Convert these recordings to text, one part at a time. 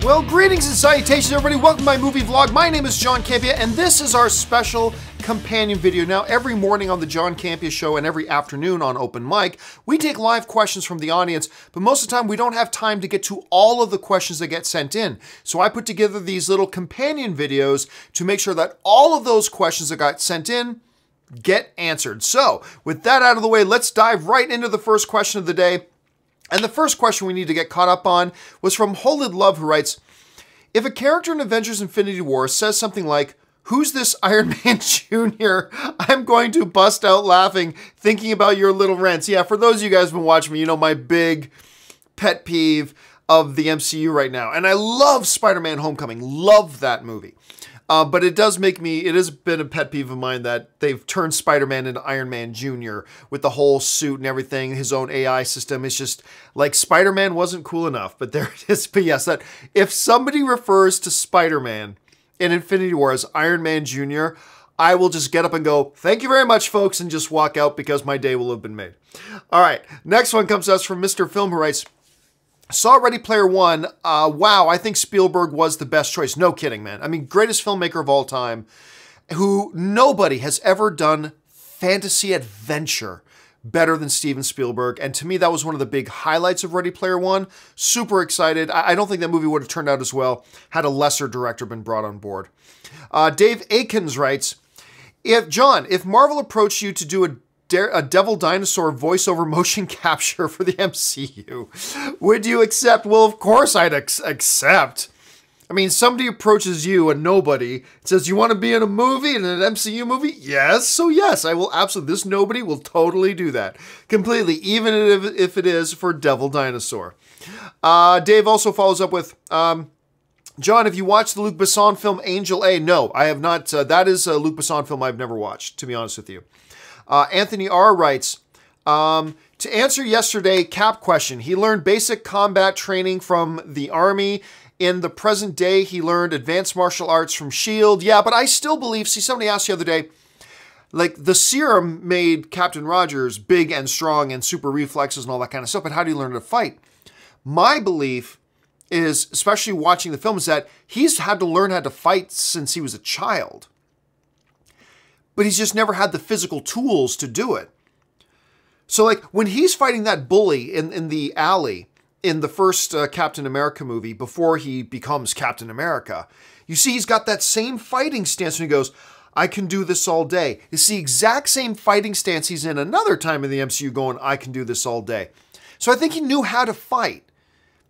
Well, greetings and salutations, everybody. Welcome to my movie vlog. My name is John Campea, and this is our special companion video. Now, every morning on the John Campea Show and every afternoon on Open Mic, we take live questions from the audience, but most of the time we don't have time to get to all of the questions that get sent in. So I put together these little companion videos to make sure that all of those questions that got sent in get answered. So, with that out of the way, let's dive right into the first question of the day. And the first question we need to get caught up on was from Holid Love, who writes, if a character in Avengers Infinity War says something like, "Who's this Iron Man Jr.?" I'm going to bust out laughing thinking about your little rants. Yeah, for those of you guys who've been watching me, you know my big pet peeve of the MCU right now. And I love Spider-Man Homecoming. Love that movie. But it does make me, it has been a pet peeve of mine that they've turned Spider-Man into Iron Man Jr. with the whole suit and everything, his own AI system. It's just like Spider-Man wasn't cool enough, but there it is. But yes, that if somebody refers to Spider-Man in Infinity War as Iron Man Jr., I will just get up and go, thank you very much, folks, and just walk out because my day will have been made. All right, next one comes to us from Mr. Film, who writes, saw Ready Player One. Wow, I think Spielberg was the best choice. No kidding, man. I mean, greatest filmmaker of all time, who nobody has ever done fantasy adventure better than Steven Spielberg. And to me, that was one of the big highlights of Ready Player One. Super excited. I don't think that movie would have turned out as well had a lesser director been brought on board. Dave Akins writes, if Marvel approached you to do a Devil Dinosaur voiceover motion capture for the MCU, would you accept? Well, of course I'd accept. I mean, somebody approaches you, a nobody, says, you want to be in a movie, in an MCU movie? Yes. So yes, I will absolutely, this nobody will totally do that. Completely, even if it is for Devil Dinosaur. Dave also follows up with, John, have you watched the Luc Besson film Angel A? No, I have not. That is a Luc Besson film I've never watched, to be honest with you. Anthony R. writes, to answer yesterday Cap question, he learned basic combat training from the Army. In the present day, he learned advanced martial arts from S.H.I.E.L.D. Yeah, but I still believe, see, somebody asked the other day, like the serum made Captain Rogers big and strong and super reflexes and all that kind of stuff, but how do you learn to fight? My belief is, especially watching the film, is that he's had to learn how to fight since he was a child. But he's just never had the physical tools to do it. So like when he's fighting that bully in the alley in the first Captain America movie before he becomes Captain America, you see he's got that same fighting stance when he goes, I can do this all day. It's the exact same fighting stance he's in another time in the MCU going, I can do this all day. So I think he knew how to fight.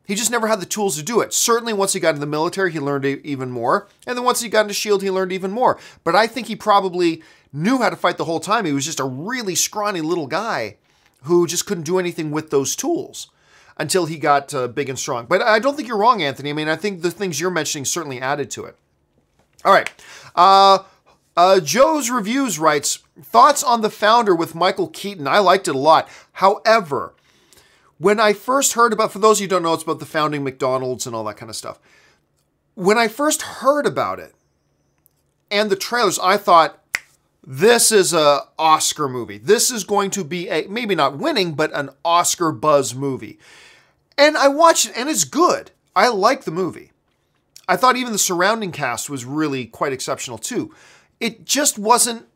He just never had the tools to do it. Certainly once he got into the military, he learned even more. And then once he got into S.H.I.E.L.D., he learned even more. But I think he probably knew how to fight the whole time. He was just a really scrawny little guy who just couldn't do anything with those tools until he got big and strong. But I don't think you're wrong, Anthony. I mean, I think the things you're mentioning certainly added to it. All right. Joe's Reviews writes, thoughts on The Founder with Michael Keaton. I liked it a lot. However, when I first heard about, for those of you who don't know, it's about the founding McDonald's and all that kind of stuff. When I first heard about it and the trailers, I thought, this is an Oscar movie. This is going to be a, maybe not winning, but an Oscar buzz movie. And I watched it and it's good. I like the movie. I thought even the surrounding cast was really quite exceptional too. It just wasn't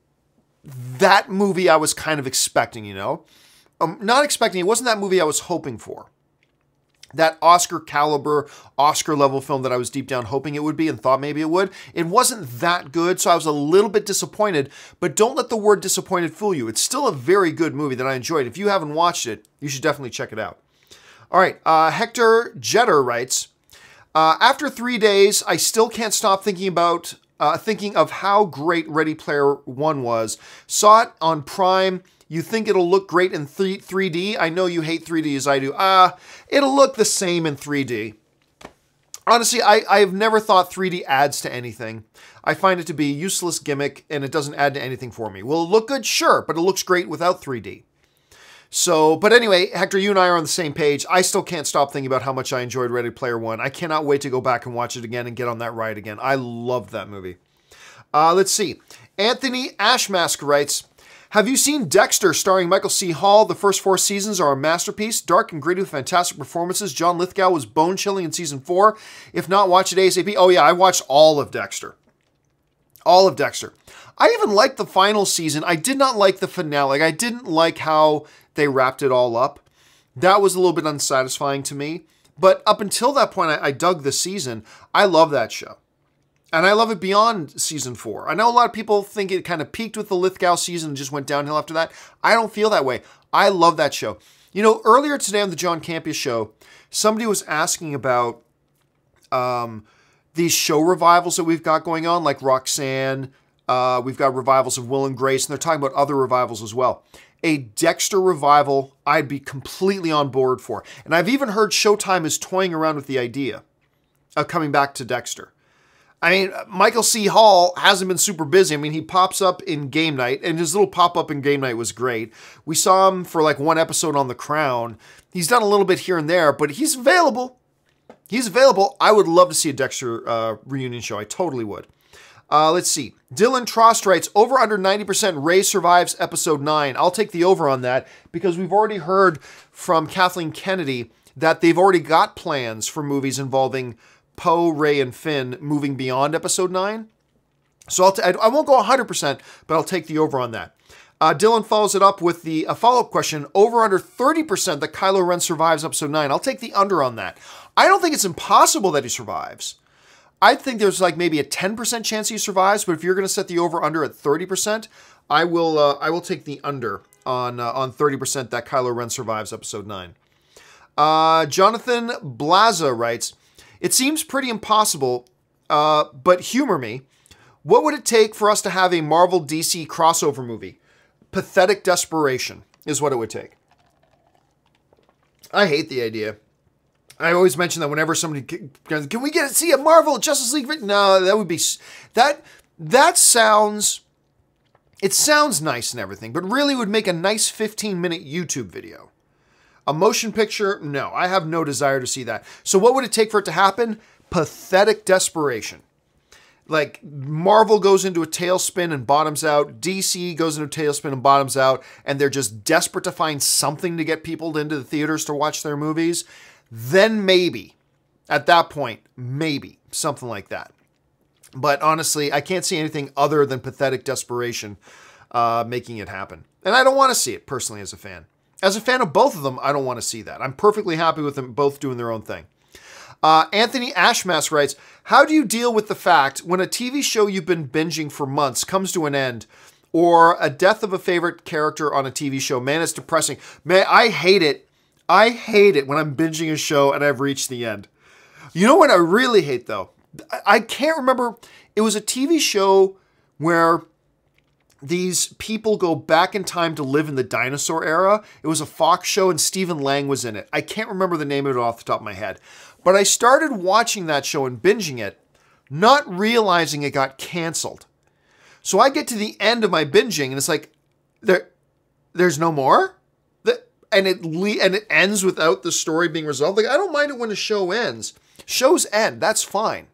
that movie I was kind of expecting, you know? Not expecting, it wasn't that movie I was hoping for. That Oscar caliber, Oscar level film that I was deep down hoping it would be and thought maybe it would. It wasn't that good, so I was a little bit disappointed, but don't let the word disappointed fool you. It's still a very good movie that I enjoyed. If you haven't watched it, you should definitely check it out. All right, Hector Jetter writes, after 3 days, I still can't stop thinking of how great Ready Player One was. Saw it on Prime. You think it'll look great in 3D? I know you hate 3D as I do. It'll look the same in 3D. Honestly, I've never thought 3D adds to anything. I find it to be a useless gimmick and it doesn't add to anything for me. Will it look good? Sure, but it looks great without 3D. So, but anyway, Hector, you and I are on the same page. I still can't stop thinking about how much I enjoyed Ready Player One. I cannot wait to go back and watch it again and get on that ride again. I loved that movie. Let's see. Anthony Ashmask writes, Have you seen Dexter starring Michael C. Hall? The first 4 seasons are a masterpiece. Dark and gritty with fantastic performances. John Lithgow was bone-chilling in season 4. If not, watch it ASAP. Oh yeah, I watched all of Dexter. All of Dexter. I even liked the final season. I did not like the finale. I didn't like how they wrapped it all up. That was a little bit unsatisfying to me. But up until that point, I dug the season. I love that show. And I love it beyond season 4. I know a lot of people think it kind of peaked with the Lithgow season and just went downhill after that. I don't feel that way. I love that show. You know, earlier today on the John Campea show, somebody was asking about these show revivals that we've got going on, like Roxanne. We've got revivals of Will and Grace, and they're talking about other revivals as well. A Dexter revival, I'd be completely on board for. And I've even heard Showtime is toying around with the idea of coming back to Dexter. I mean, Michael C. Hall hasn't been super busy. I mean, he pops up in Game Night, and his little pop-up in Game Night was great. We saw him for like 1 episode on The Crown. He's done a little bit here and there, but he's available. He's available. I would love to see a Dexter reunion show. I totally would. Let's see. Dylan Trost writes, over under 90% Ray survives episode 9. I'll take the over on that because we've already heard from Kathleen Kennedy that they've already got plans for movies involving Poe, Ray, and Finn moving beyond episode 9. So I won't go 100%, but I'll take the over on that. Dylan follows it up with the follow-up question, over under 30% that Kylo Ren survives episode 9. I'll take the under on that. I don't think it's impossible that he survives. I think there's like maybe a 10% chance he survives, but if you're going to set the over-under at 30%, I will take the under on 30% that Kylo Ren survives episode 9. Jonathan Blaza writes, it seems pretty impossible, but humor me. What would it take for us to have a Marvel DC crossover movie? Pathetic desperation is what it would take. I hate the idea. I always mention that whenever somebody goes, can we see a Marvel Justice League? No, that would be, that sounds, it sounds nice and everything, but really would make a nice 15-minute YouTube video. A motion picture? No, I have no desire to see that. So what would it take for it to happen? Pathetic desperation. Like Marvel goes into a tailspin and bottoms out. DC goes into a tailspin and bottoms out. And they're just desperate to find something to get people into the theaters to watch their movies. Then maybe, at that point, maybe something like that. But honestly, I can't see anything other than pathetic desperation making it happen. And I don't want to see it personally as a fan. As a fan of both of them, I don't want to see that. I'm perfectly happy with them both doing their own thing. Anthony Ashmass writes, how do you deal with the fact when a TV show you've been binging for months comes to an end, or a death of a favorite character on a TV show? Man, it's depressing. Man, I hate it. I hate it when I'm binging a show and I've reached the end. You know what I really hate, though? I can't remember. It was a TV show where these people go back in time to live in the dinosaur era. It was a Fox show and Stephen Lang was in it. I can't remember the name of it off the top of my head. But I started watching that show and binging it, not realizing it got canceled. So I get to the end of my binging and it's like, there's no more? And it ends without the story being resolved. Like, I don't mind it when a show ends. Shows end, that's fine.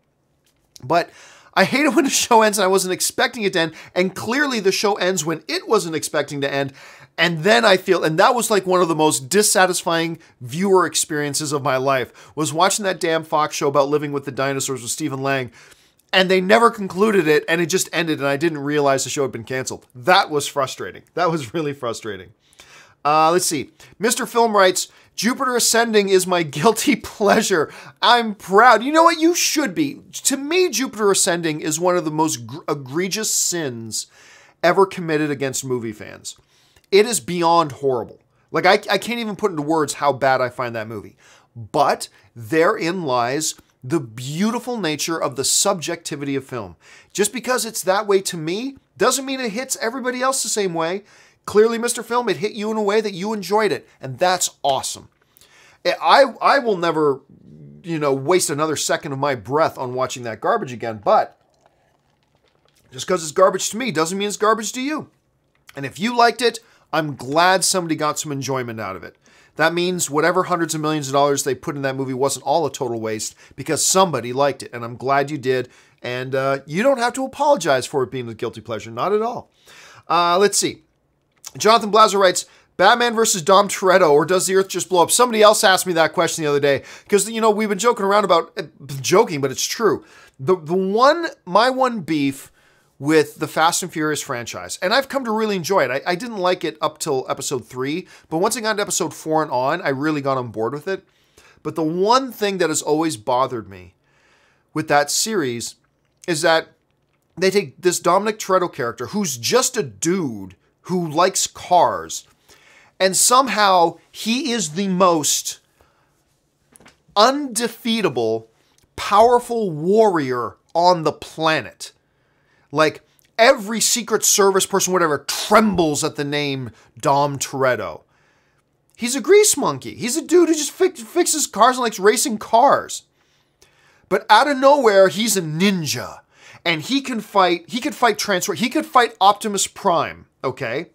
But I hate it when a show ends and I wasn't expecting it to end. And clearly the show ends when it wasn't expecting to end. And then I feel, and that was like one of the most dissatisfying viewer experiences of my life, was watching that damn Fox show about living with the dinosaurs with Stephen Lang. And they never concluded it and it just ended and I didn't realize the show had been canceled. That was frustrating. That was really frustrating. Let's see. Mr. Film writes, Jupiter Ascending is my guilty pleasure. I'm proud. You know what? You should be. To me, Jupiter Ascending is one of the most egregious sins ever committed against movie fans. It is beyond horrible. Like, I can't even put into words how bad I find that movie. But therein lies the beautiful nature of the subjectivity of film. Just because it's that way to me doesn't mean it hits everybody else the same way. Clearly, Mr. Film, it hit you in a way that you enjoyed it, and that's awesome. I will never, waste another second of my breath on watching that garbage again, but just because it's garbage to me doesn't mean it's garbage to you. And if you liked it, I'm glad somebody got some enjoyment out of it. That means whatever hundreds of millions of dollars they put in that movie wasn't all a total waste because somebody liked it, and I'm glad you did. And you don't have to apologize for it being a guilty pleasure, not at all. Let's see. Jonathan Blazer writes, Batman versus Dom Toretto, or does the Earth just blow up? Somebody else asked me that question the other day, because, you know, we've been joking around about, joking, but it's true. My one beef with the Fast and Furious franchise, and I've come to really enjoy it. I didn't like it up till episode 3, but once I got to episode 4 and on, I really got on board with it. But the one thing that has always bothered me with that series is that they take this Dominic Toretto character, who's just a dude who likes cars, and somehow he is the most undefeatable, powerful warrior on the planet. Like, every Secret Service person, whatever, trembles at the name Dom Toretto. He's a grease monkey. He's a dude who just fixes cars and likes racing cars. But out of nowhere, he's a ninja. And he could fight Transformers. He could fight Optimus Prime, okay?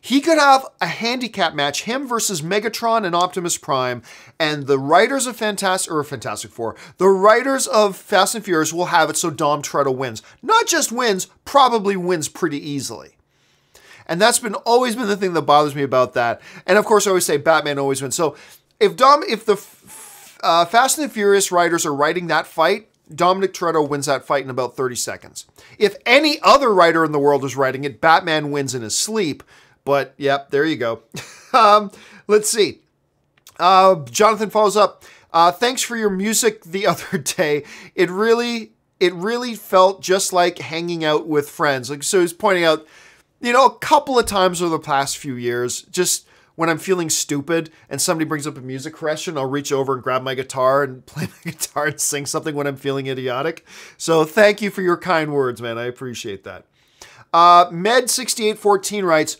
He could have a handicap match, him versus Megatron and Optimus Prime, and the writers of Fantastic Four, the writers of Fast and Furious will have it so Dom Toretto wins. Not just wins, probably wins pretty easily. And that's always been the thing that bothers me about that. And of course, I always say Batman always wins. So if the Fast and the Furious writers are writing that fight, Dominic Toretto wins that fight in about 30 seconds. If any other writer in the world is writing it, Batman wins in his sleep. But, yep, there you go. Let's see. Jonathan follows up. Thanks for your music the other day. It really felt just like hanging out with friends. Like, so he's pointing out, you know, a couple of times over the past few years, just when I'm feeling stupid and somebody brings up a music question, I'll reach over and grab my guitar and play my guitar and sing something when I'm feeling idiotic. So thank you for your kind words, man. I appreciate that. Med6814 writes,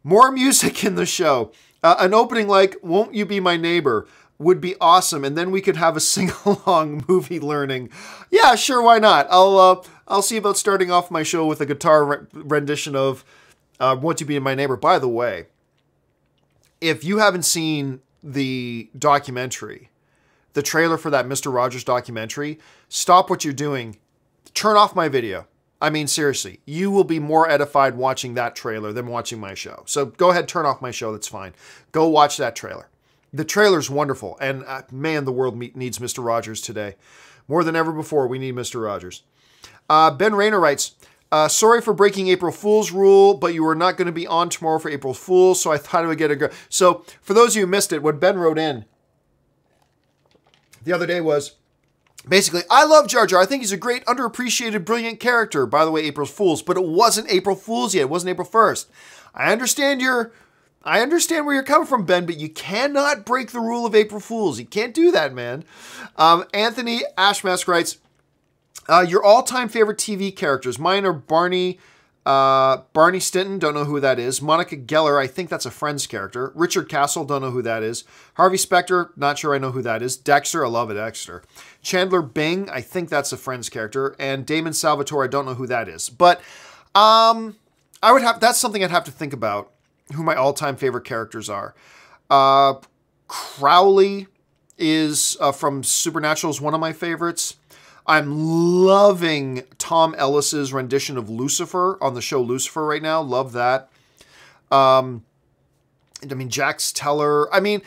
more music in the show. An opening like Won't You Be My Neighbor would be awesome, and then we could have a sing-along movie learning. Yeah, sure, why not? I'll see about starting off my show with a guitar rendition of Won't You Be My Neighbor. By the way, if you haven't seen the documentary, the trailer for that Mr. Rogers documentary, stop what you're doing. Turn off my video. I mean, seriously, you will be more edified watching that trailer than watching my show. So go ahead, turn off my show. That's fine. Go watch that trailer. The trailer's wonderful. And man, the world needs Mr. Rogers today. More than ever before, we need Mr. Rogers. Ben Rayner writes, sorry for breaking April Fool's rule, but you were not going to be on tomorrow for April Fool's, so I thought I would get a go. So for those of you who missed it, what Ben wrote in the other day was, basically, I love Jar Jar. I think he's a great, underappreciated, brilliant character. By the way, April Fool's, but it wasn't April Fool's yet. It wasn't April 1st. I understand where you're coming from, Ben, but you cannot break the rule of April Fool's. You can't do that, man. Anthony Ashmask writes, your all-time favorite TV characters. Mine are Barney Stinton, don't know who that is. Monica Geller, I think that's a Friends character. Richard Castle, don't know who that is. Harvey Specter, not sure I know who that is. Dexter, I love it, Dexter. Chandler Bing, I think that's a Friends character. And Damon Salvatore, I don't know who that is. But that's something I'd have to think about, who my all-time favorite characters are. Crowley is from Supernatural is one of my favorites. I'm loving Tom Ellis's rendition of Lucifer on the show Lucifer right now. Love that. I mean, Jax Teller. I mean,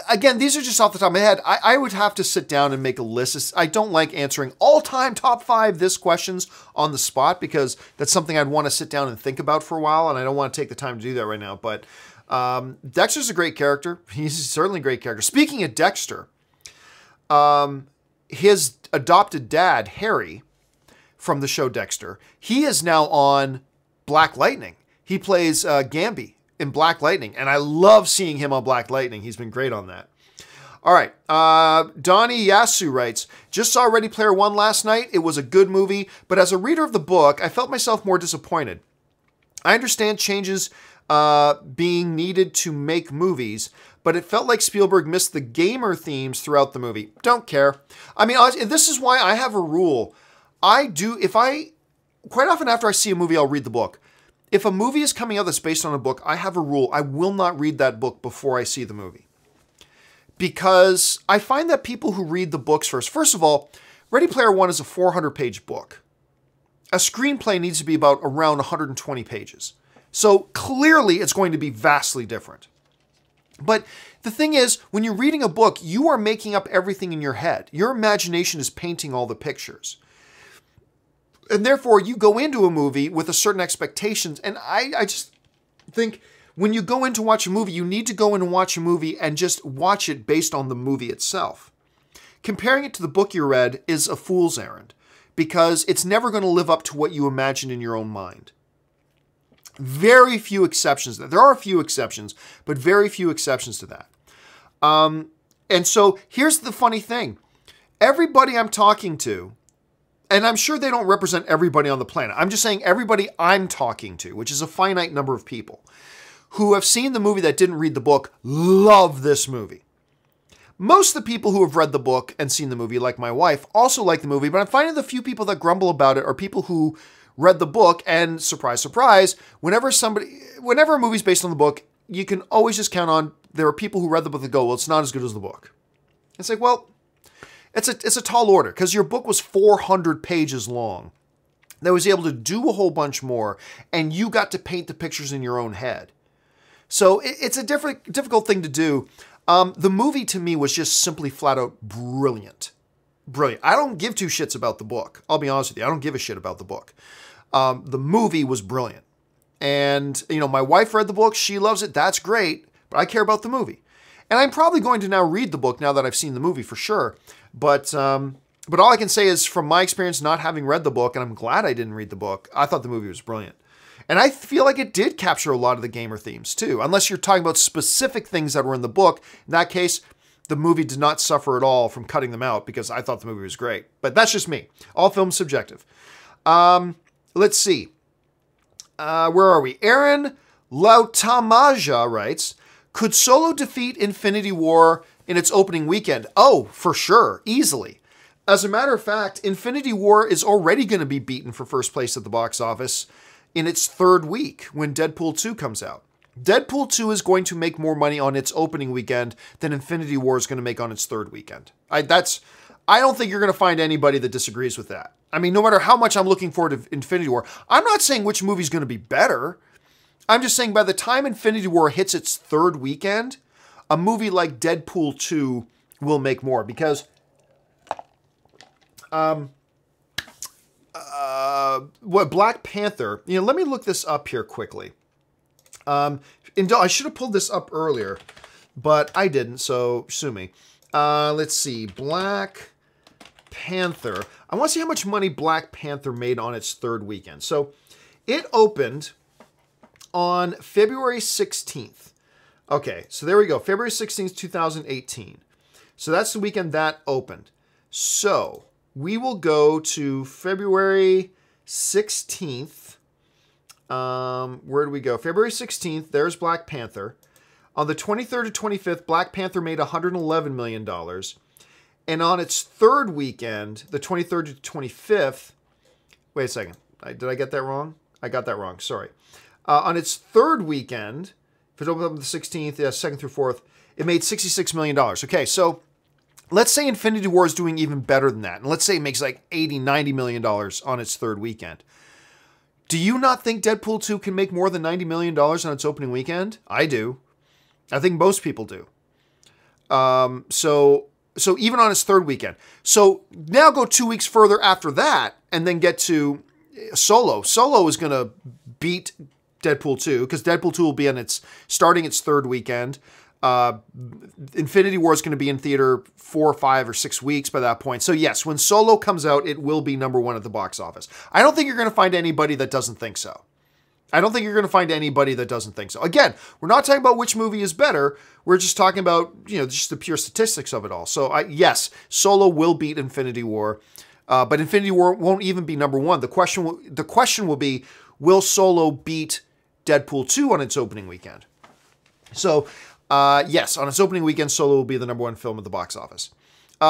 again, these are just off the top of my head. I would have to sit down and make a list. I don't like answering all-time top 5 this questions on the spot because that's something I'd want to sit down and think about for a while, and I don't want to take the time to do that right now. But Dexter's a great character. He's certainly a great character. Speaking of Dexter, his adopted dad, Harry, from the show Dexter, he is now on Black Lightning. He plays Gamby in Black Lightning, and I love seeing him on Black Lightning. He's been great on that. All right, Donnie Yasu writes, just saw Ready Player One last night. It was a good movie, but as a reader of the book, I felt myself more disappointed. I understand changes being needed to make movies, but it felt like Spielberg missed the gamer themes throughout the movie. Don't care. I mean, this is why I have a rule. Quite often after I see a movie, I'll read the book. If a movie is coming out that's based on a book, I have a rule. I will not read that book before I see the movie. Because I find that people who read the books first of all, Ready Player One is a 400-page book. A screenplay needs to be about around 120 pages. So clearly it's going to be vastly different. But the thing is, when you're reading a book, you are making up everything in your head. Your imagination is painting all the pictures. And therefore, you go into a movie with a certain expectations. And I just think when you go in to watch a movie, you need to go in and watch a movie and just watch it based on the movie itself. Comparing it to the book you read is a fool's errand because it's never going to live up to what you imagined in your own mind. Very few exceptions. There are a few exceptions, but very few exceptions to that. And so here's the funny thing. Everybody I'm talking to, and I'm sure they don't represent everybody on the planet. I'm just saying everybody I'm talking to, which is a finite number of people, who have seen the movie that didn't read the book, love this movie. Most of the people who have read the book and seen the movie, like my wife, also like the movie, but I'm finding the few people that grumble about it are people who read the book, and surprise, surprise, whenever a movie's based on the book, you can always just count on there are people who read the book that go, well, it's not as good as the book. It's like, well, it's a tall order because your book was 400 pages long. That was able to do a whole bunch more, and you got to paint the pictures in your own head. So it's a difficult thing to do. The movie to me was just simply flat out brilliant. Brilliant. I don't give two shits about the book. I'll be honest with you. I don't give a shit about the book. The movie was brilliant. And, you know, my wife read the book. She loves it. That's great. But I care about the movie. And I'm probably going to now read the book now that I've seen the movie for sure. But all I can say is from my experience not having read the book, and I'm glad I didn't read the book, I thought the movie was brilliant. And I feel like it did capture a lot of the gamer themes too. Unless you're talking about specific things that were in the book. In that case, the movie did not suffer at all from cutting them out because I thought the movie was great. But that's just me. All films subjective. Let's see. Where are we? Aaron Lautamaja writes, could Solo defeat Infinity War in its opening weekend? Oh, for sure. Easily. As a matter of fact, Infinity War is already going to be beaten for first place at the box office in its third week when Deadpool 2 comes out. Deadpool 2 is going to make more money on its opening weekend than Infinity War is going to make on its third weekend. I don't think you're going to find anybody that disagrees with that. I mean, no matter how much I'm looking forward to Infinity War, I'm not saying which movie's going to be better. I'm just saying by the time Infinity War hits its third weekend, a movie like Deadpool 2 will make more because Black Panther, you know, let me look this up here quickly. I should have pulled this up earlier, but I didn't, so sue me. Let's see, Black Panther. I want to see how much money Black Panther made on its third weekend. So it opened on February 16th. Okay, so there we go. February 16th, 2018. So that's the weekend that opened. So we will go to February 16th. Where do we go? February 16th, there's Black Panther. On the 23rd to 25th, Black Panther made $111 million. And on its third weekend, the 23rd to 25th, wait a second. Did I get that wrong? I got that wrong. Sorry. On its third weekend, if it opened up on the 16th, 2nd through 4th, it made $66 million. Okay, so let's say Infinity War is doing even better than that. And let's say it makes like $80, $90 million on its third weekend. Do you not think Deadpool 2 can make more than $90 million on its opening weekend? I do. I think most people do. So even on its third weekend. So now go 2 weeks further after that and then get to Solo. Solo is going to beat Deadpool 2 because Deadpool 2 will be on starting its third weekend. Infinity War is going to be in theater 4 or 5 or 6 weeks by that point. So yes, when Solo comes out, it will be #1 at the box office. I don't think you're going to find anybody that doesn't think so. Again, we're not talking about which movie is better. We're just talking about, you know, just the pure statistics of it all. So yes, Solo will beat Infinity War, but Infinity War won't even be #1. The question will be, will Solo beat Deadpool 2 on its opening weekend? So yes, on its opening weekend, Solo will be the #1 film at the box office.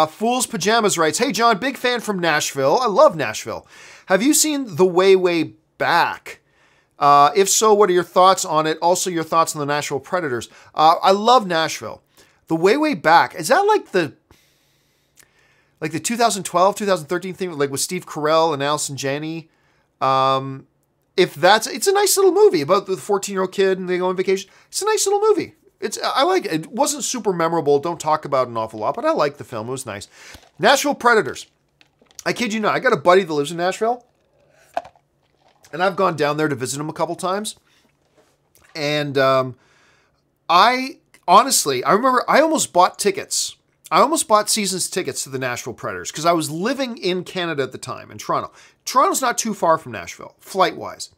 Fool's Pajamas writes, hey John, big fan from Nashville. I love Nashville. Have you seen The Way, Way Back? If so, what are your thoughts on it? Also, your thoughts on the Nashville Predators. I love Nashville. The Way, Way Back, is that like the 2012, 2013 thing, like with Steve Carell and Allison Janney? if that's, it's a nice little movie about the 14-year-old kid and they go on vacation. It's a nice little movie. I like it. It wasn't super memorable. Don't talk about it an awful lot, but I like the film. It was nice. Nashville Predators. I kid you not. I got a buddy that lives in Nashville, and I've gone down there to visit him a couple times. And I remember I almost bought tickets. I almost bought season's tickets to the Nashville Predators because I was living in Canada at the time, in Toronto. Toronto's not too far from Nashville, flight-wise.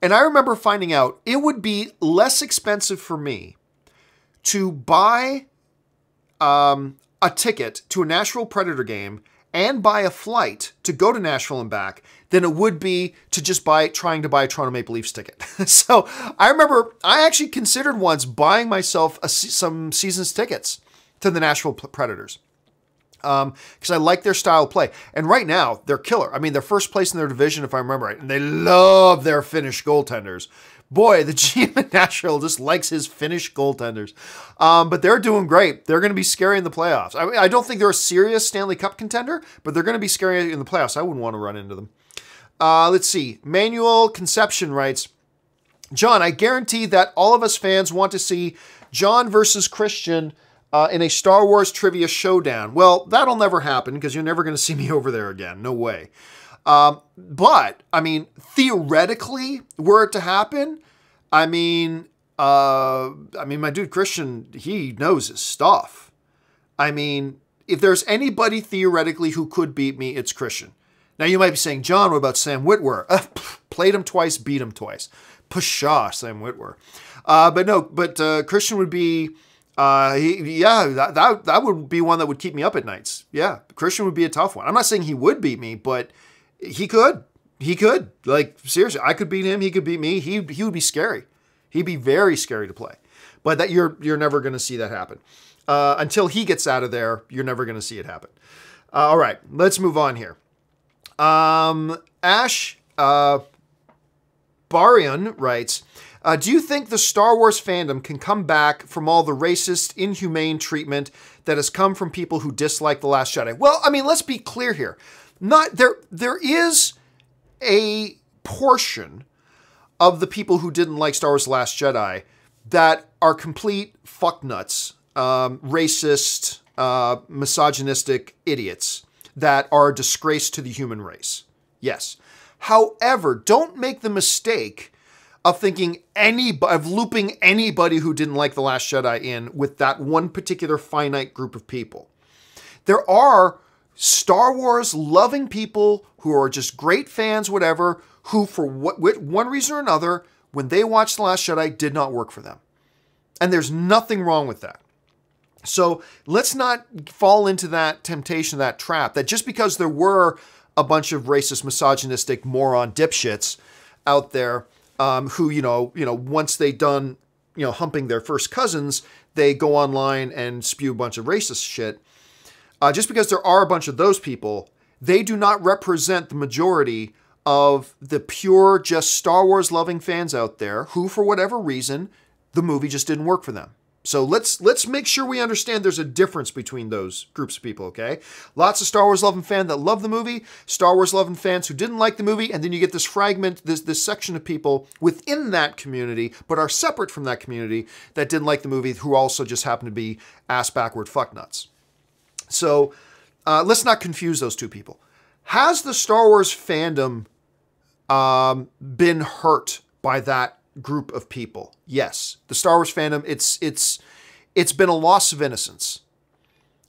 And I remember finding out it would be less expensive for me to buy a ticket to a Nashville Predator game and buy a flight to go to Nashville and back than it would be to just trying to buy a Toronto Maple Leafs ticket. So I remember I actually considered once buying myself some season's tickets to the Nashville Predators. Because I like their style of play. And right now, they're killer. I mean, they're first place in their division, if I remember right. And they love their Finnish goaltenders. Boy, the GM in Nashville just likes his Finnish goaltenders. But they're doing great. They're going to be scary in the playoffs. I mean, I don't think they're a serious Stanley Cup contender, but they're going to be scary in the playoffs. I wouldn't want to run into them. Let's see. Manuel Conception writes, John, I guarantee that all of us fans want to see John versus Christian in a Star Wars trivia showdown. Well, that'll never happen because you're never going to see me over there again. No way. But, I mean, theoretically, were it to happen, I mean, my dude Christian, he knows his stuff. I mean, if there's anybody theoretically who could beat me, it's Christian. Now, you might be saying, John, what about Sam Witwer? Played him twice, beat him twice. Pshaw, Sam Witwer. But Christian would be... that would be one that would keep me up at nights. Yeah, Christian would be a tough one. I'm not saying he would beat me, but he could. He could. Like, seriously, I could beat him. He could beat me. He would be scary. He'd be very scary to play. But that you're never going to see that happen. Until he gets out of there, you're never going to see it happen. All right, let's move on here. Ash Barian writes, do you think the Star Wars fandom can come back from all the racist, inhumane treatment that has come from people who dislike The Last Jedi? Well, I mean, let's be clear here. There is a portion of the people who didn't like Star Wars The Last Jedi that are complete fucknuts, racist, misogynistic idiots that are a disgrace to the human race. Yes. However, don't make the mistake of looping anybody who didn't like The Last Jedi in with that one particular finite group of people. There are Star Wars loving people who are just great fans, whatever, who for one reason or another, when they watched The Last Jedi, did not work for them. And there's nothing wrong with that. So let's not fall into that temptation, that trap, that just because there were a bunch of racist, misogynistic, moron dipshits out there, who, once they done, humping their first cousins, they go online and spew a bunch of racist shit. Just because there are a bunch of those people, they do not represent the majority of the pure, just Star Wars loving fans out there who, for whatever reason, the movie just didn't work for them. So let's make sure we understand there's a difference between those groups of people, okay? Lots of Star Wars loving fans that love the movie, Star Wars loving fans who didn't like the movie, and then you get this fragment, this section of people within that community, but are separate from that community, that didn't like the movie, who also just happen to be ass-backward fucknuts. So let's not confuse those two people. Has the Star Wars fandom been hurt by that group of people? Yes. The Star Wars fandom, it's been a loss of innocence.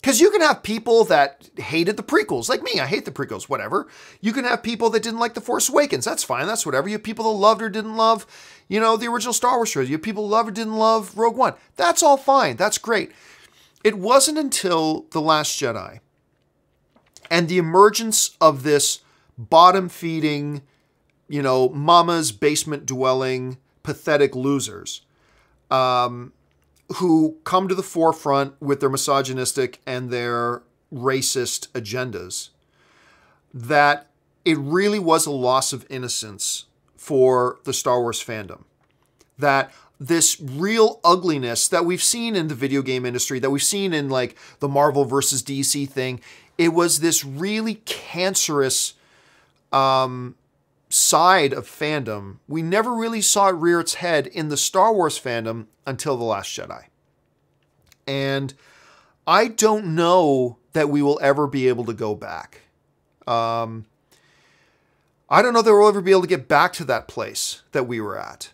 Because you can have people that hated the prequels, like me. I hate the prequels, whatever. You can have people that didn't like The Force Awakens. That's fine. That's whatever. You have people that loved or didn't love, the original Star Wars shows. You have people who loved or didn't love Rogue One. That's all fine. That's great. It wasn't until The Last Jedi and the emergence of this bottom-feeding, mama's basement-dwelling, pathetic losers who come to the forefront with their misogynistic and their racist agendas, that it really was a loss of innocence for the Star Wars fandom. That this real ugliness that we've seen in the video game industry, that we've seen in like the Marvel versus DC thing, it was this really cancerous side of fandom, we never really saw it rear its head in the Star Wars fandom until The Last Jedi. And I don't know that we will ever be able to go back. I don't know that we'll ever be able to get back to that place that we were at.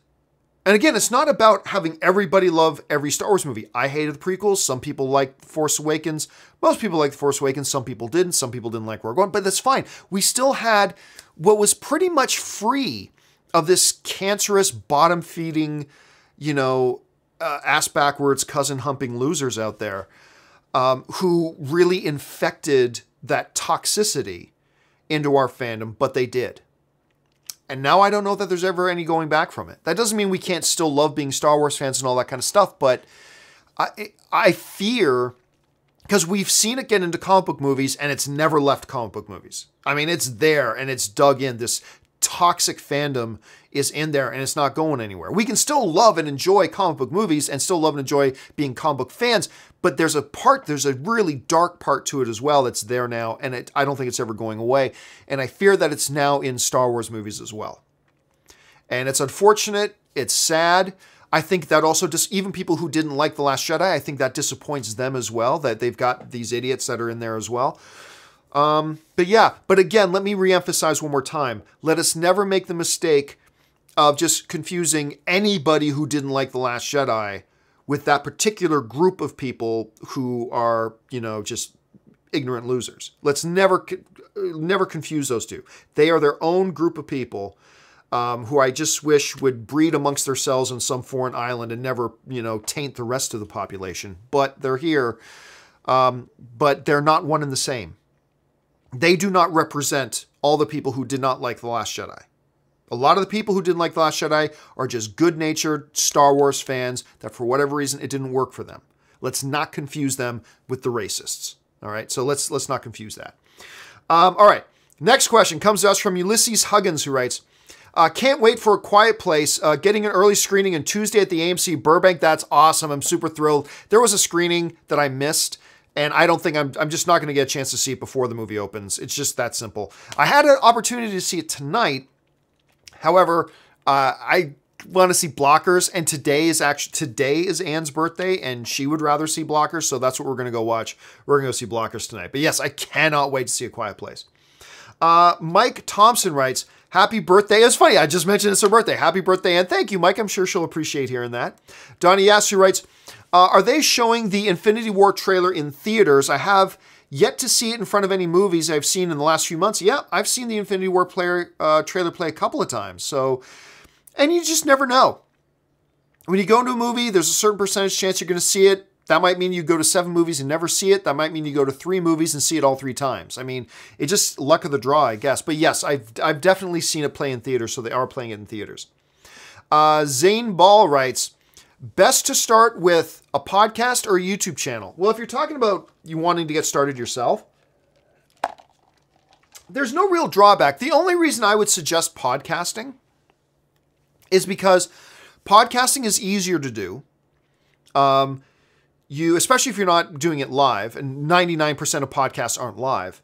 And again, it's not about having everybody love every Star Wars movie. I hated the prequels. Some people liked Force Awakens. Most people liked Force Awakens. Some people didn't. Some people didn't like Rogue One. But that's fine. We still had what was pretty much free of this cancerous, bottom-feeding, ass-backwards, cousin-humping losers out there who really infected that toxicity into our fandom, but they did. And now I don't know that there's ever any going back from it. That doesn't mean we can't still love being Star Wars fans and all that kind of stuff, but I fear, because we've seen it get into comic book movies and it's never left comic book movies. I mean, it's there and it's dug in. This toxic fandom is in there and it's not going anywhere. We can still love and enjoy comic book movies and still love and enjoy being comic book fans, but there's a really dark part to it as well that's there now, and I don't think it's ever going away. And I fear that it's now in Star Wars movies as well. And it's unfortunate. It's sad. I think that also just even people who didn't like The Last Jedi, I think that disappoints them as well, that they've got these idiots that are in there as well. But again, let me reemphasize one more time. Let us never make the mistake of just confusing anybody who didn't like The Last Jedi with that particular group of people who are, just ignorant losers. Let's never confuse those two. They are their own group of people who I just wish would breed amongst themselves on some foreign island and never, taint the rest of the population. But they're here, but they're not one and the same. They do not represent all the people who did not like The Last Jedi. A lot of the people who didn't like The Last Jedi are just good-natured Star Wars fans that for whatever reason it didn't work for them. Let's not confuse them with the racists. All right, so let's not confuse that. All right, next question comes to us from Ulysses Huggins, who writes, can't wait for A Quiet Place. Getting an early screening on Tuesday at the AMC Burbank. That's awesome. I'm super thrilled. There was a screening that I missed, and I don't think I'm just not going to get a chance to see it before the movie opens. It's just that simple. I had an opportunity to see it tonight. However, I want to see Blockers, and today is Anne's birthday, and she would rather see Blockers, so that's what we're going to go watch. We're going to go see Blockers tonight. But yes, I cannot wait to see A Quiet Place. Mike Thompson writes, happy birthday. It's funny, I just mentioned it's her birthday. Happy birthday, and thank you, Mike. I'm sure she'll appreciate hearing that. Donnie Yasu writes, are they showing the Infinity War trailer in theaters? I have yet to see it in front of any movies I've seen in the last few months. Yeah, I've seen the Infinity War trailer play a couple of times. So, and you just never know. When you go into a movie, there's a certain percentage chance you're going to see it. That might mean you go to 7 movies and never see it. That might mean you go to 3 movies and see it all 3 times. I mean, it's just luck of the draw, I guess. But yes, I've definitely seen it play in theaters, so they are playing it in theaters. Zane Ball writes, best to start with a podcast or a YouTube channel? Well, if you're talking about you wanting to get started yourself, there's no real drawback. The only reason I would suggest podcasting is because podcasting is easier to do. Especially if you're not doing it live, and 99% of podcasts aren't live.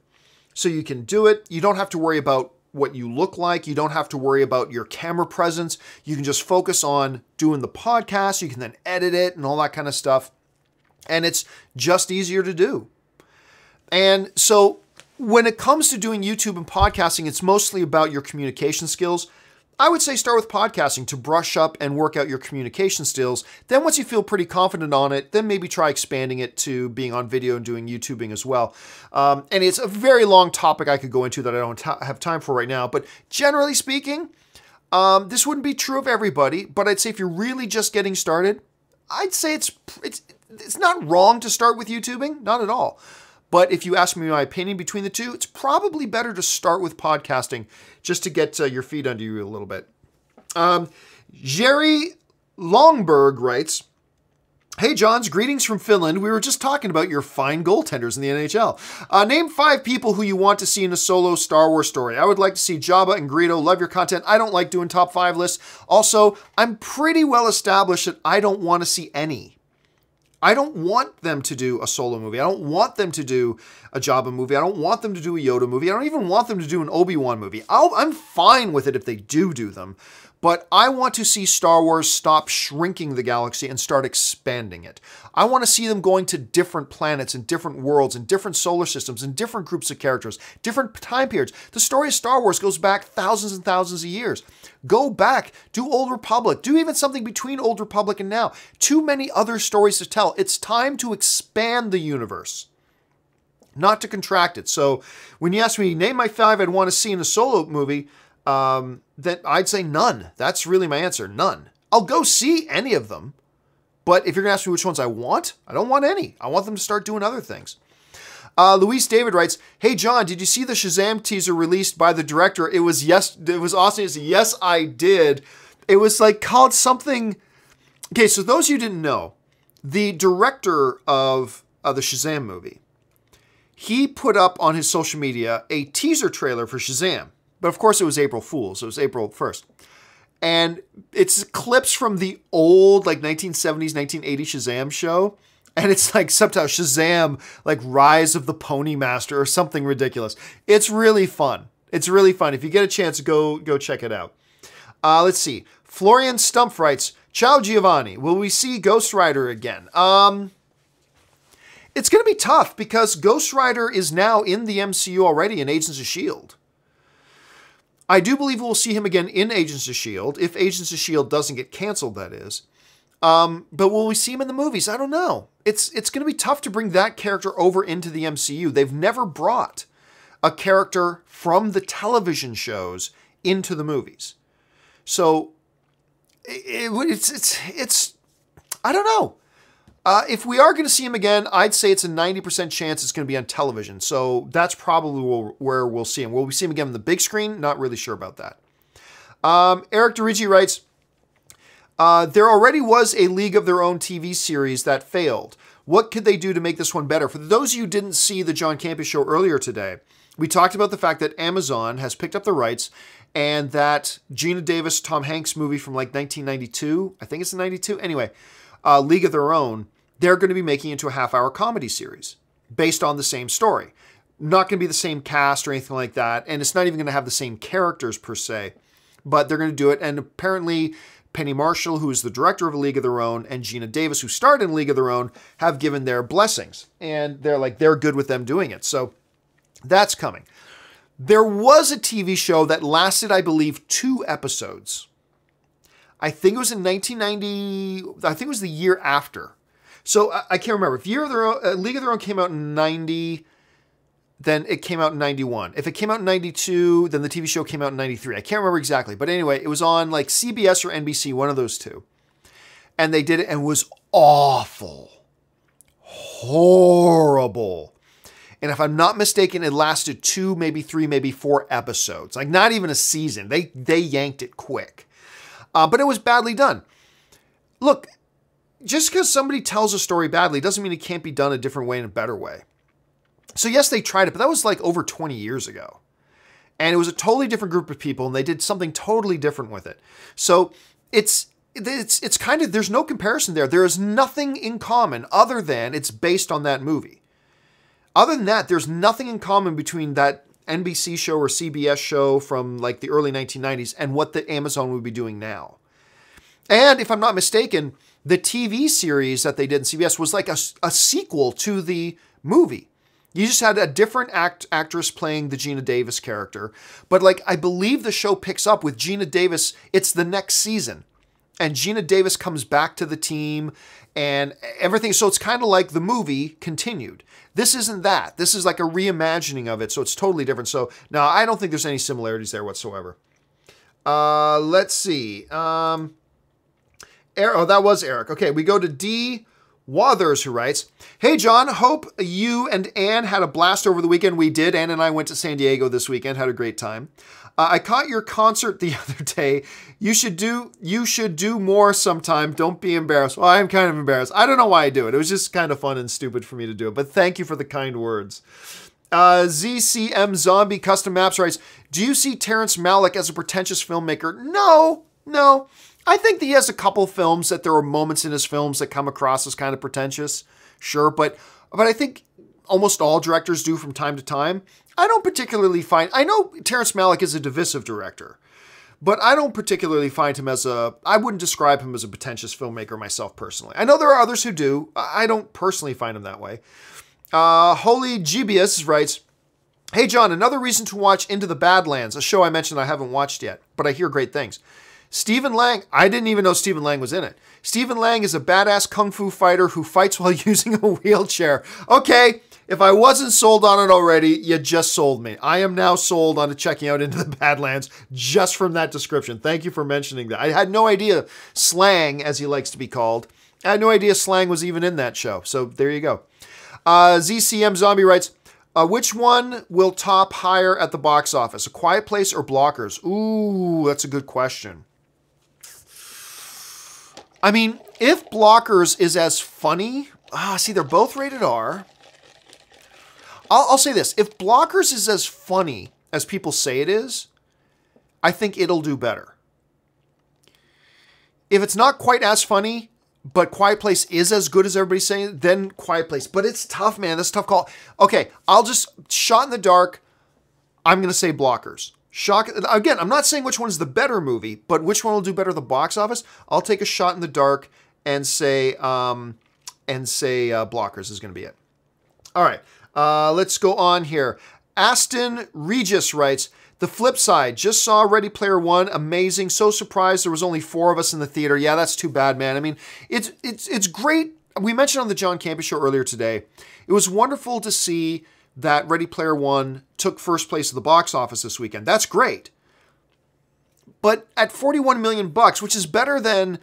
So you can do it. You don't have to worry about what you look like. You don't have to worry about your camera presence. You can just focus on doing the podcast. You can then edit it and all that kind of stuff. And it's just easier to do. And so when it comes to doing YouTube and podcasting, it's mostly about your communication skills. I would say start with podcasting to brush up and work out your communication skills. Then once you feel pretty confident on it, then maybe try expanding it to being on video and doing YouTubing as well. And it's a very long topic I could go into that I don't have time for right now. But generally speaking, this wouldn't be true of everybody. But I'd say if you're really just getting started, I'd say it's not wrong to start with YouTubing. Not at all. But if you ask me my opinion between the two, it's probably better to start with podcasting just to get your feet under you a little bit. Jerry Longberg writes, hey, Johns, greetings from Finland. We were just talking about your fine goaltenders in the NHL. Name 5 people who you want to see in a solo Star Wars story. I would like to see Jabba and Greedo. Love your content. I don't like doing top 5 lists. Also, I'm pretty well established that I don't want to see any. I don't want them to do a Solo movie. I don't want them to do a Jabba movie. I don't want them to do a Yoda movie. I don't even want them to do an Obi-Wan movie. I'm fine with it if they do them. But I want to see Star Wars stop shrinking the galaxy and start expanding it. I want to see them going to different planets and different worlds and different solar systems and different groups of characters, different time periods. The story of Star Wars goes back thousands and thousands of years. Go back, do Old Republic, do even something between Old Republic and now. Too many other stories to tell. It's time to expand the universe, not to contract it. So when you ask me, name my 5 I'd want to see in a Solo movie, then I'd say none. That's really my answer, none. I'll go see any of them, but if you're going to ask me which ones I don't want any. I want them to start doing other things. Luis David writes, hey, John, did you see the Shazam teaser released by the director? It was awesome. Yes, I did. It was like called something. Okay, so those of you who didn't know, the director of the Shazam movie, he put up on his social media a teaser trailer for Shazam. But of course it was April Fool's. So it was April 1st. And it's clips from the old like 1970s, 1980s Shazam show. And it's like subtitle Shazam, like Rise of the Pony Master or something ridiculous. It's really fun. It's really fun. If you get a chance, go check it out. Let's see. Florian Stumpf writes, ciao Giovanni, will we see Ghost Rider again? It's going to be tough because Ghost Rider is now in the MCU already in Agents of S.H.I.E.L.D. I do believe we'll see him again in Agents of S.H.I.E.L.D. if Agents of S.H.I.E.L.D. doesn't get canceled, that is. But will we see him in the movies? I don't know. It's going to be tough to bring that character over into the MCU. They've never brought a character from the television shows into the movies. So it's I don't know. If we are going to see him again, I'd say it's a 90% chance it's going to be on television. So that's probably where we'll see him. Will we see him again on the big screen? Not really sure about that. Eric DeRigi writes, there already was a League of Their Own TV series that failed. What could they do to make this one better? For those of you who didn't see the John Campea show earlier today, we talked about the fact that Amazon has picked up the rights and that Gina Davis, Tom Hanks movie from like 1992, I think it's 92. Anyway, League of Their Own, they're going to be making it into a half-hour comedy series based on the same story. Not going to be the same cast or anything like that, and it's not even going to have the same characters per se, but they're going to do it. And apparently Penny Marshall, who is the director of A League of Their Own, and Gina Davis, who starred in League of Their Own, have given their blessings, and they're good with them doing it. So that's coming. There was a TV show that lasted, I believe, 2 episodes. I think it was in 1990. I think it was the year after. So I can't remember. If League of Their Own came out in 90, then it came out in 91. If it came out in 92, then the TV show came out in 93. I can't remember exactly. But anyway, it was on like CBS or NBC, one of those two. And they did it and it was awful. Horrible. And if I'm not mistaken, it lasted 2, maybe 3, maybe 4 episodes. Like not even a season. They yanked it quick. But it was badly done. Look, just because somebody tells a story badly doesn't mean it can't be done a different way and a better way. So yes, they tried it, but that was like over 20 years ago. And it was a totally different group of people, and they did something totally different with it. So it's kind of, there's no comparison there. There is nothing in common other than it's based on that movie. Other than that, there's nothing in common between that NBC show or CBS show from like the early 1990s and what the Amazon would be doing now. And if I'm not mistaken, the TV series that they did in CBS was like a sequel to the movie. You just had a different actress playing the Gina Davis character. But like, I believe the show picks up with Gina Davis. It's the next season. And Gina Davis comes back to the team and everything. So it's kind of like the movie continued. This isn't that. This is like a reimagining of it. So it's totally different. So no, I don't think there's any similarities there whatsoever. Let's see. Oh, that was Eric. Okay, we go to D. Wathers, who writes, hey, John, hope you and Anne had a blast over the weekend. We did. Anne and I went to San Diego this weekend, had a great time. I caught your concert the other day. You should do more sometime. Don't be embarrassed. Well, I'm kind of embarrassed. I don't know why I do it. It was just kind of fun and stupid for me to do it. But thank you for the kind words. ZCM Zombie Custom Maps writes, do you see Terrence Malick as a pretentious filmmaker? No. I think that he has a couple films that there are moments in his films that come across as kind of pretentious. Sure, but I think almost all directors do from time to time. I don't particularly find... I know Terrence Malick is a divisive director, but I don't particularly find him as a... I wouldn't describe him as a pretentious filmmaker myself personally. I know there are others who do. I don't personally find him that way. Holy GBS writes, "Hey John, another reason to watch Into the Badlands, a show I mentioned I haven't watched yet, but I hear great things. Stephen Lang," I didn't even know Stephen Lang was in it. "Stephen Lang is a badass kung fu fighter who fights while using a wheelchair." Okay, if I wasn't sold on it already, you just sold me. I am now sold on checking out Into the Badlands just from that description. Thank you for mentioning that. I had no idea Slang, as he likes to be called, I had no idea Slang was even in that show. So there you go. ZCM Zombie writes, "Which one will top higher at the box office, A Quiet Place or Blockers?" Ooh, that's a good question. I mean, if Blockers is as funny... see, they're both rated R. I'll say this. If Blockers is as funny as people say it is, I think it'll do better. If it's not quite as funny, but Quiet Place is as good as everybody's saying, then Quiet Place. But it's tough, man. That's a tough call. Okay, I'll just... Shot in the dark, I'm going to say Blockers. Again, I'm not saying which one is the better movie, but which one will do better at the box office. I'll take a shot in the dark and say Blockers is going to be it. All right, let's go on here. Aston Regis writes, "The flip side, just saw Ready Player One, amazing. So surprised there was only 4 of us in the theater. Yeah, that's too bad, man. I mean, it's great. We mentioned on the John Campea Show earlier today, it was wonderful to see that Ready Player One took first place at the box office this weekend. That's great. But at $41 million, which is better than,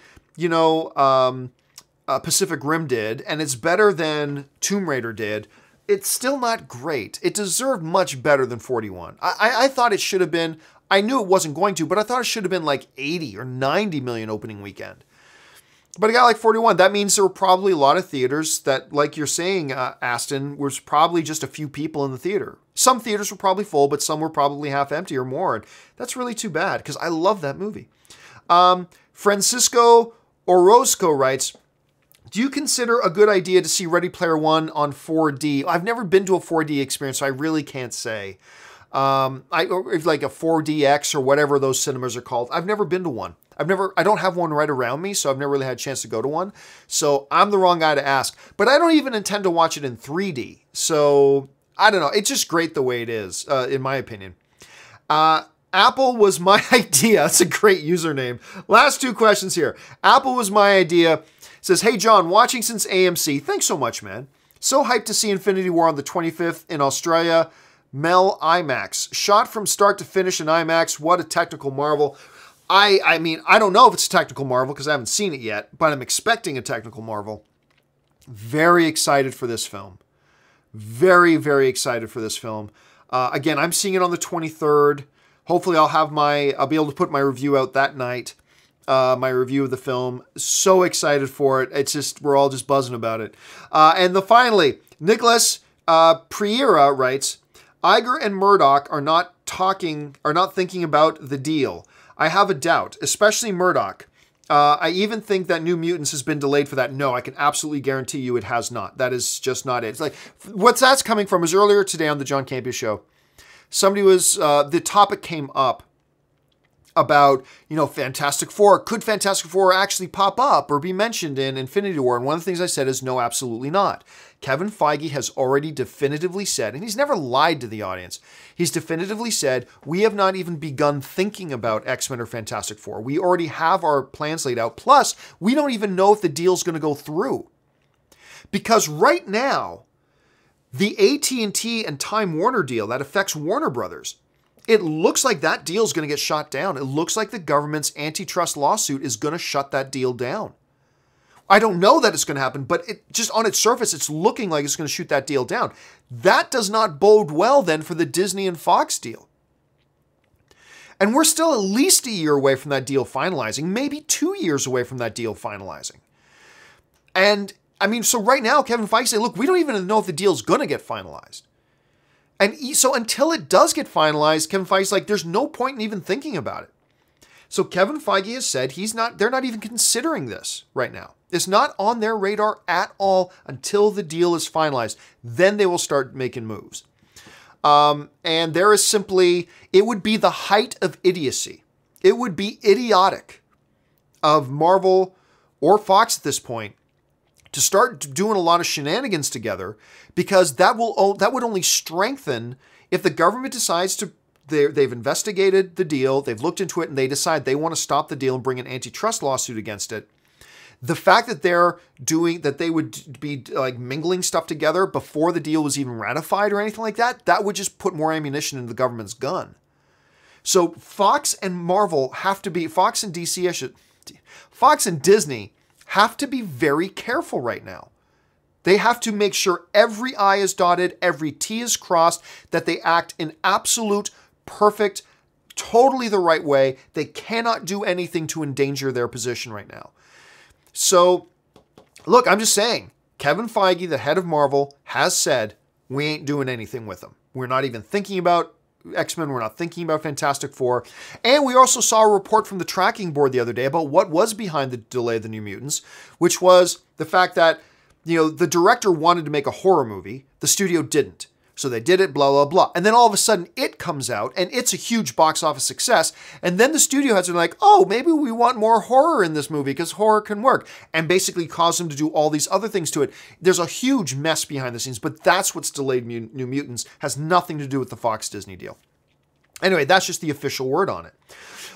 Pacific Rim did, and it's better than Tomb Raider did, it's still not great. It deserved much better than 41. I thought it should have been, I knew it wasn't going to, but I thought it should have been like 80 or 90 million opening weekend. But it got like 41. That means there were probably a lot of theaters that, like you're saying, Aston, was probably just a few people in the theater. Some theaters were probably full, but some were probably half empty or more. And that's really too bad because I love that movie. Francisco Orozco writes, "Do you consider a good idea to see Ready Player One on 4D? I've never been to a 4D experience, so I really can't say. Like a 4DX or whatever those cinemas are called. I've never been to one. I don't have one right around me, so I've never really had a chance to go to one. So I'm the wrong guy to ask. But I don't even intend to watch it in 3D. So I don't know. It's just great the way it is, in my opinion. Apple was my idea. That's a great username. Last 2 questions here. Apple was my idea. Says, "Hey John, watching since AMC. Thanks so much, man. So hyped to see Infinity War on the 25th in Australia. Mel IMAX. Shot from start to finish in IMAX. What a technical marvel." I mean, I don't know if it's a technical marvel because I haven't seen it yet, but I'm expecting a technical marvel. Very excited for this film. Very, very excited for this film. Again, I'm seeing it on the 23rd. Hopefully I'll be able to put my review out that night. My review of the film. So excited for it. It's just, we're all just buzzing about it. And finally, Nicholas Priera writes, "Iger and Murdoch are not thinking about the deal. I have a doubt, especially Murdoch. I even think that New Mutants has been delayed for that. No, I can absolutely guarantee you it has not. That is just not it." It's like, what that's coming from is earlier today on the John Campea Show, somebody was, the topic came up about, Fantastic Four. Could Fantastic Four actually pop up or be mentioned in Infinity War? And one of the things I said is no, absolutely not. Kevin Feige has already definitively said, and he's never lied to the audience, he's definitively said, we have not even begun thinking about X-Men or Fantastic Four. We already have our plans laid out. Plus, we don't even know if the deal's going to go through. Because right now, the AT&T and Time Warner deal that affects Warner Brothers, it looks like that deal is going to get shot down. It looks like the government's antitrust lawsuit is going to shut that deal down. I don't know that it's going to happen, but just on its surface, it's looking like it's going to shoot that deal down. That does not bode well then for the Disney and Fox deal. And we're still at least a year away from that deal finalizing, maybe 2 years away from that deal finalizing. And I mean, so right now, Kevin Feige said, look, we don't even know if the deal's going to get finalized. And so until it does get finalized, Kevin Feige's like, there's no point in even thinking about it. So Kevin Feige has said they're not even considering this right now. It's not on their radar at all until the deal is finalized. Then they will start making moves. And there is simply, it would be the height of idiocy. It would be idiotic of Marvel or Fox at this point to start doing a lot of shenanigans together, because that would only strengthen if the government decides to, they've investigated the deal, they've looked into it, and they decide they want to stop the deal and bring an antitrust lawsuit against it. The fact that they would be like mingling stuff together before the deal was even ratified or anything like that, that would just put more ammunition into the government's gun. So Fox and Marvel have to be, Fox and Disney have to be very careful right now. They have to make sure every I is dotted, every T is crossed, that they act in absolute, perfect, totally the right way. They cannot do anything to endanger their position right now. So, look, I'm just saying, Kevin Feige, the head of Marvel, has said, we ain't doing anything with them. We're not even thinking about X-Men. We're not thinking about Fantastic Four. And we also saw a report from the tracking board the other day about what was behind the delay of the New Mutants, which was the fact that, the director wanted to make a horror movie. The studio didn't. So they did it, blah, blah, blah. And then all of a sudden it comes out and it's a huge box office success. And then the studio heads are like, oh, maybe we want more horror in this movie because horror can work. And basically cause them to do all these other things to it. There's a huge mess behind the scenes, but that's what's delayed New Mutants. Has nothing to do with the Fox Disney deal. Anyway, that's just the official word on it.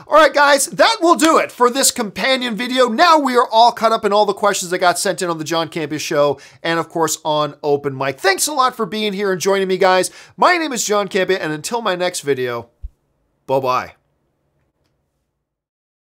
All right, guys, that will do it for this companion video. Now we are all caught up in all the questions that got sent in on the John Campea Show and, of course, on Open Mic. Thanks a lot for being here and joining me, guys. My name is John Campea, and until my next video, bye-bye.